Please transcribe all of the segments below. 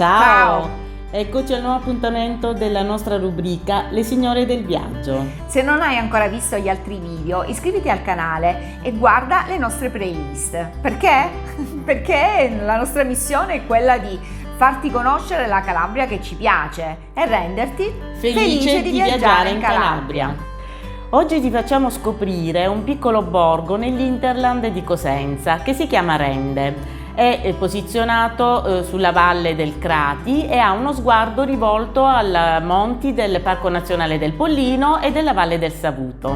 Ciao! Eccoci al nuovo appuntamento della nostra rubrica Le Signore del Viaggio. Se non hai ancora visto gli altri video, iscriviti al canale e guarda le nostre playlist. Perché? Perché la nostra missione è quella di farti conoscere la Calabria che ci piace e renderti Felice di viaggiare in Calabria. Oggi ti facciamo scoprire un piccolo borgo nell'Interland di Cosenza che si chiama Rende. È posizionato sulla valle del Crati e ha uno sguardo rivolto ai monti del Parco Nazionale del Pollino e della Valle del Savuto.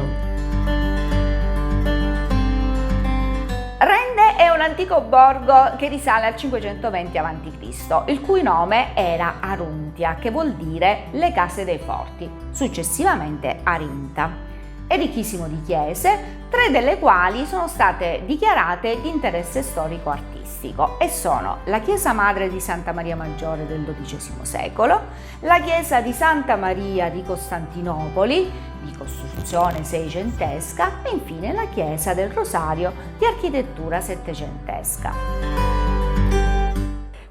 Rende è un antico borgo che risale al 520 a.C., il cui nome era Aruntia, che vuol dire le case dei forti, successivamente Arinta. È ricchissimo di chiese, 3 delle quali sono state dichiarate di interesse storico-artistico e sono la chiesa madre di Santa Maria Maggiore del XII secolo, la chiesa di Santa Maria di Costantinopoli, di costruzione seicentesca, e infine la chiesa del Rosario di architettura settecentesca.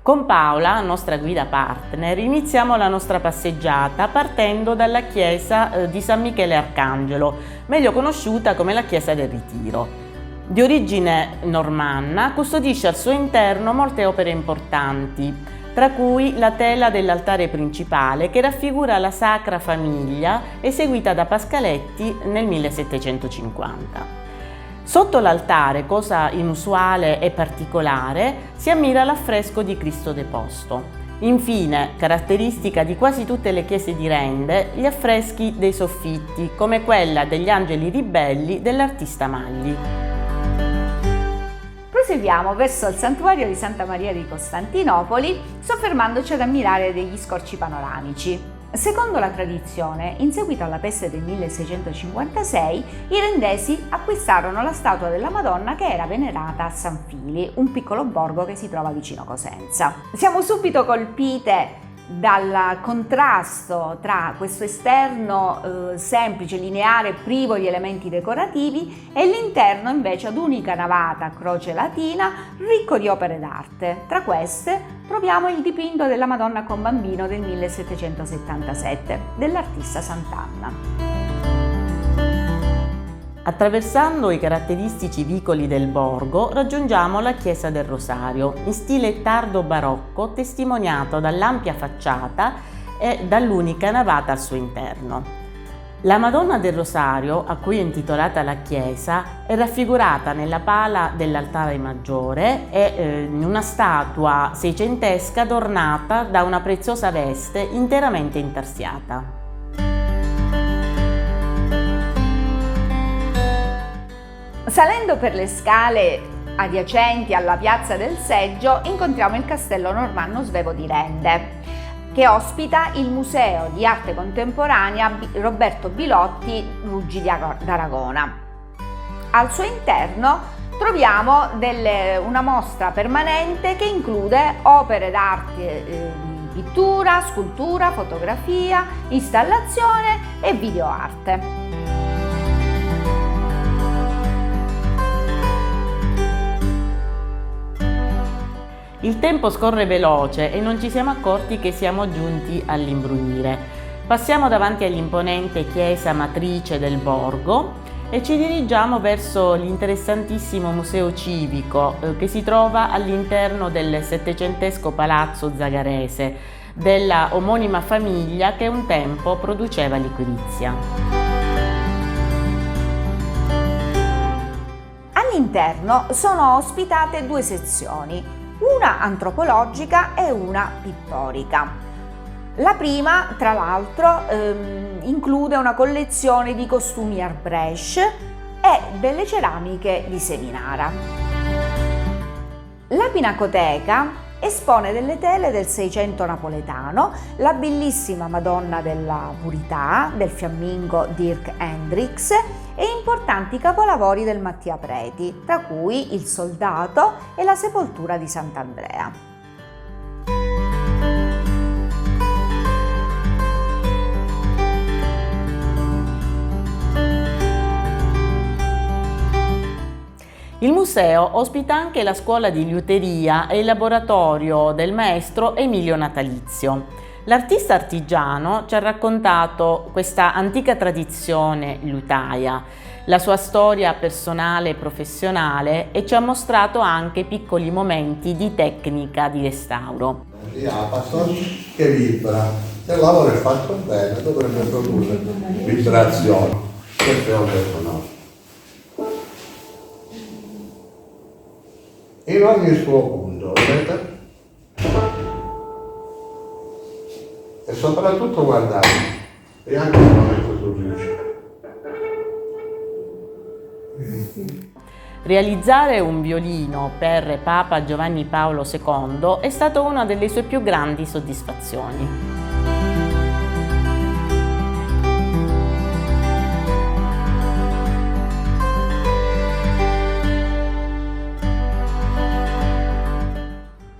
Con Paola, nostra guida partner, iniziamo la nostra passeggiata partendo dalla chiesa di San Michele Arcangelo, meglio conosciuta come la Chiesa del Ritiro. Di origine normanna, custodisce al suo interno molte opere importanti, tra cui la tela dell'altare principale che raffigura la Sacra Famiglia eseguita da Pascaletti nel 1750. Sotto l'altare, cosa inusuale e particolare, si ammira l'affresco di Cristo deposto. Infine, caratteristica di quasi tutte le chiese di Rende, gli affreschi dei soffitti, come quella degli Angeli Ribelli dell'artista Magli. Proseguiamo verso il santuario di Santa Maria di Costantinopoli, soffermandoci ad ammirare degli scorci panoramici. Secondo la tradizione, in seguito alla peste del 1656, i rendesi acquistarono la statua della Madonna che era venerata a San Fili, un piccolo borgo che si trova vicino Cosenza. Siamo subito colpite dal contrasto tra questo esterno semplice, lineare, privo di elementi decorativi e l'interno invece ad unica navata a croce latina, ricco di opere d'arte. Tra queste troviamo il dipinto della Madonna con Bambino del 1777 dell'artista Sant'Anna. Attraversando i caratteristici vicoli del borgo raggiungiamo la Chiesa del Rosario, in stile tardo barocco testimoniato dall'ampia facciata e dall'unica navata al suo interno. La Madonna del Rosario, a cui è intitolata la chiesa, è raffigurata nella pala dell'altare maggiore e in una statua seicentesca adornata da una preziosa veste interamente intarsiata. Salendo per le scale adiacenti alla piazza del Seggio incontriamo il castello normanno svevo di Rende, che ospita il Museo di Arte Contemporanea Roberto Bilotti Ruggi d'Aragona. Al suo interno troviamo una mostra permanente che include opere d'arte di pittura, scultura, fotografia, installazione e videoarte. Il tempo scorre veloce e non ci siamo accorti che siamo giunti all'imbrunire. Passiamo davanti all'imponente chiesa matrice del borgo e ci dirigiamo verso l'interessantissimo museo civico che si trova all'interno del settecentesco palazzo zagarese della omonima famiglia che un tempo produceva liquirizia. All'interno sono ospitate 2 sezioni, una antropologica e una pittorica. La prima, tra l'altro, include una collezione di costumi Arbrecht e delle ceramiche di Seminara. La pinacoteca espone delle tele del Seicento napoletano, la bellissima Madonna della Purità del fiammingo Dirk Hendricks e importanti capolavori del Mattia Preti, tra cui il Soldato e la Sepoltura di Sant'Andrea. Il museo ospita anche la scuola di liuteria e il laboratorio del maestro Emilio Natalizio. L'artista artigiano ci ha raccontato questa antica tradizione liutaia, la sua storia personale e professionale e ci ha mostrato anche piccoli momenti di tecnica di restauro. Diapason che vibra, se il lavoro è fatto bene dovrebbe produrre vibrazioni. Questo è un personaggio. In ogni suo punto, vedete? E soprattutto guardate, e anche il momento sorriso. Realizzare un violino per Papa Giovanni Paolo II è stata una delle sue più grandi soddisfazioni.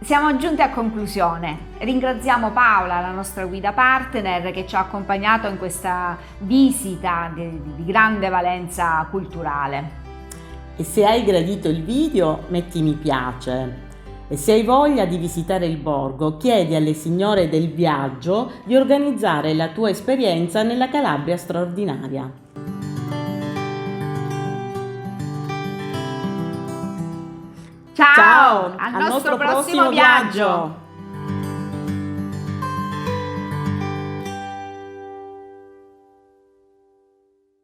Siamo giunti a conclusione. Ringraziamo Paola, la nostra guida partner, che ci ha accompagnato in questa visita di grande valenza culturale. E se hai gradito il video, metti mi piace. E se hai voglia di visitare il borgo, chiedi alle signore del viaggio di organizzare la tua esperienza nella Calabria straordinaria. Ciao! Al nostro prossimo viaggio!